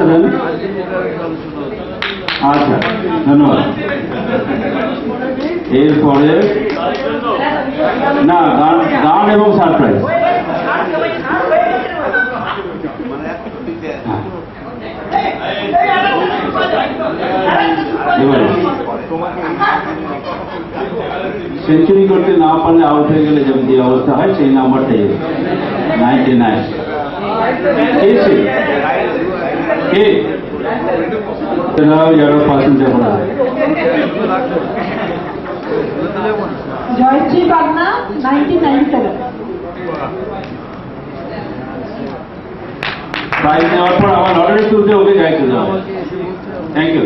নাম্বারটা দেন। আচ্ছা, ধন্যবাদ। এরপরে না, গান এবং সারপ্রাইজ। এবারে সেঞ্চুরি করতে না পারলে আউট হয়ে গেলে যেমন যে অবস্থা হয় সেই নাম্বারটাই 99। কে যারা পার্সেন্টেজ করা হয় জয়শ্রী পাবনা 1997। প্রাইজ নেওয়ার পর আবার লটারি তুলতে ওকে যাইতে দেওয়া। Thank you.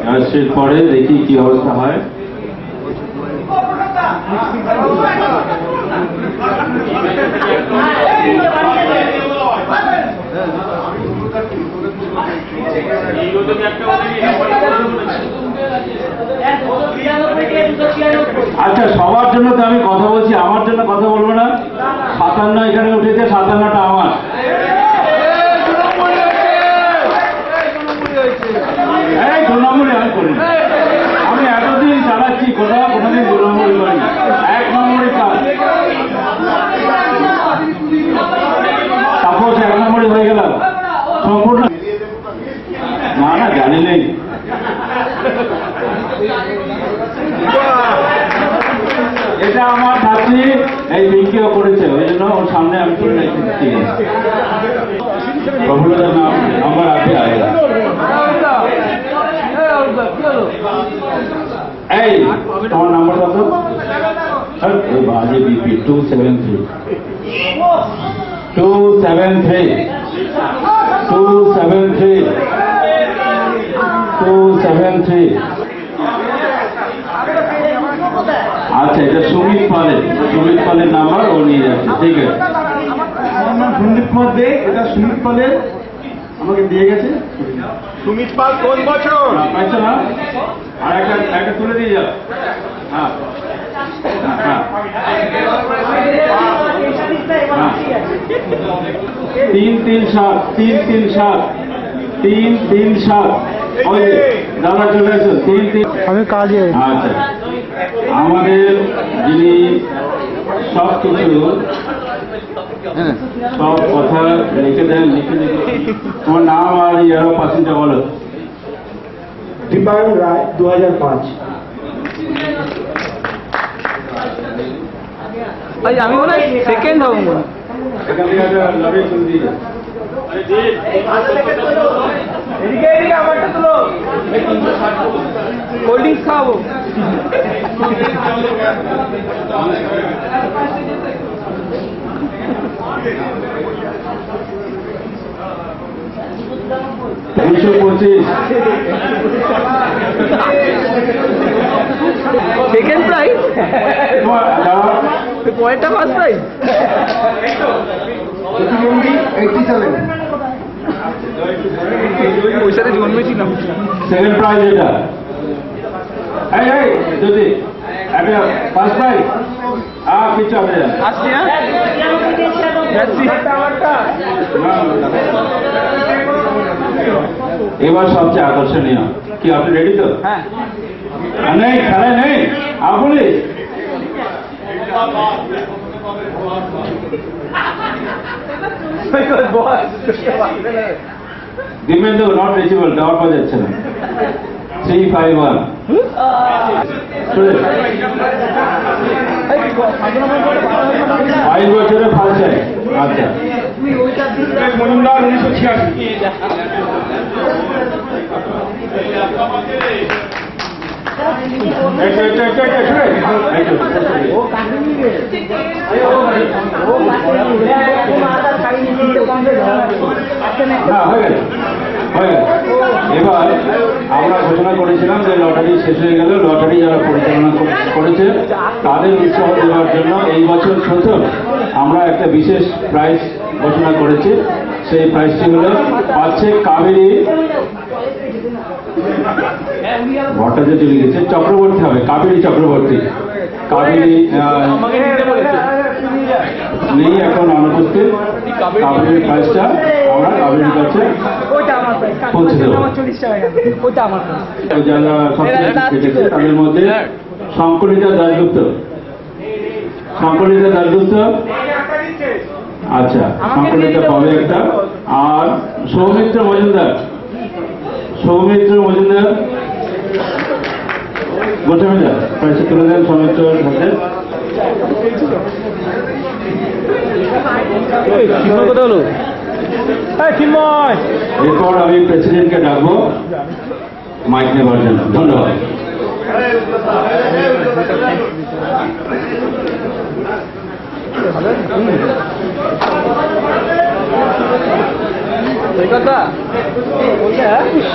জয়শ্রীর পরে দেখি কি অবস্থা হয়। আচ্ছা, সবার জন্য তো আমি কথা বলছি, আমার জন্য কথা বলবো না। 57 এখানে উঠেছে, 57টা আমার। এই 2 নম্বরে আমি করি, আমি এতদিন চালাচ্ছি, কোনোদিন 2 নম্বরে করিনি, 1 নম্বরে কাজ। সাপোজ 1 নম্বরে হয়ে গেলাম সম্পূর্ণ। না না, জানি নেই। এটা আমার ছাত্রী, এই বিক্রিও করেছে, ওই জন্য ওর সামনে আমি চলে যাচ্ছি। ঠিক আছে, প্রফুল্লতার নাম্বার আপনি আয়েগা। এই তোমার নাম্বার কত? বাজে বিপি 273 273 273 273। আচ্ছা, এটা সুমিত পালের নাম্বার, ও নিয়ে যাচ্ছে। ঠিক আছে, আমার নাম সন্দীপ কুমার দে, এটা সুমিত পালের আমাকে দিয়ে গেছে। সুমিত পাল কোন বছর? পাইছো না? আর একটা তুলে দিয়ে যাও। হ্যাঁ হ্যাঁ, 337 337 337। ওই দাদা চলে এসো। 3 আমি কাজে। আচ্ছা, আমাদের যিনি সব কিছু সব কথা লিখে দেন, লিখে তোমার নাম আর ইয়ারও পার্সেন্টটা বলো। দীপায়ন রায় 2005। আমি মনে হয় সেকেন্ড হবো। এখান থেকে একটা লড়াই শুরু দিয়ে যাও। এদিকে আমারটা তুলো, কোল্ড ড্রিঙ্কস খাওয়াবো। সেকেন্ড প্রাইজ, পয়েন্টটা ফার্স্ট প্রাইজ। 87। ওই সাথে জন্মেছিলাম। সেকেন্ড প্রাইজ এটা। এই যদি একটা ফার্স্ট প্রাইজ কিছু হবে না। আসছি, হ্যাঁ যাচ্ছি। এবার সবচেয়ে আকর্ষণীয় কি, আপনি রেডি তো? হ্যাঁ। নেই, খেলায় নেই। আপনি দিবেন তো, নট রিচেবল, দেওয়ার পাওয়া যাচ্ছে না। 351 5 বছরে ফার্স্ট টাইম। আচ্ছা, মজুমদার 1986। এবার আমরা ঘোষণা করেছিলাম যে লটারি শেষ হয়ে গেল, লটারি যারা পরিচালনা করেছে তাদের উৎসাহ দেওয়ার জন্য এই বছর প্রথম আমরা একটা বিশেষ প্রাইজ ঘোষণা করেছি। সেই প্রাইজটি হল পাচ্ছে কাবেরী ভট্টাচার্য লিখেছে, চক্রবর্তী হবে, কাবেরী চক্রবর্তী। কাবেরী নেই, এখন অনুপস্থিত। কাবেরীর প্রাইজটা আমরা কাবেরীর কাছে ওইটা আমার প্রাইস পৌঁছে দেবো। আমার 40 টাকা গেল ওইটা আমার প্রাইস যারা সবচেয়ে জিতেছে তাদের মধ্যে শঙ্করিতা দাশগুপ্ত। শঙ্করিতা দাশগুপ্ত, আচ্ছা শঙ্করিতা পাবে একটা। আর সৌমিত্র মজুমদার, সৌমিত্র মজুমদার গোটা মেজা প্রাইসে তুলে দেন সৌমিত্রর হাতে। কোথায় হলো চিন্ময় এরপর আমি প্রেসিডেন্টকে ডাকবো মাইক নেবার জন্য। ধন্যবাদ।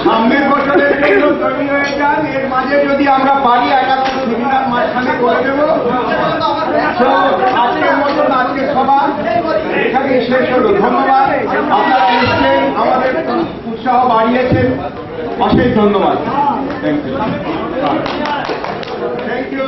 সামনের বছরের জন্য তৈরি হয়ে যান। এর মাঝে যদি আমরা পারি একাত্তর সেমিনার মাঝখানে করে দেবো। তো আজকের মতন আজকের সভা এখানে শেষ হলো। ধন্যবাদ, আপনারা এসছেন, আমাদের উৎসাহ বাড়িয়েছেন, অশেষ ধন্যবাদ। Thank you.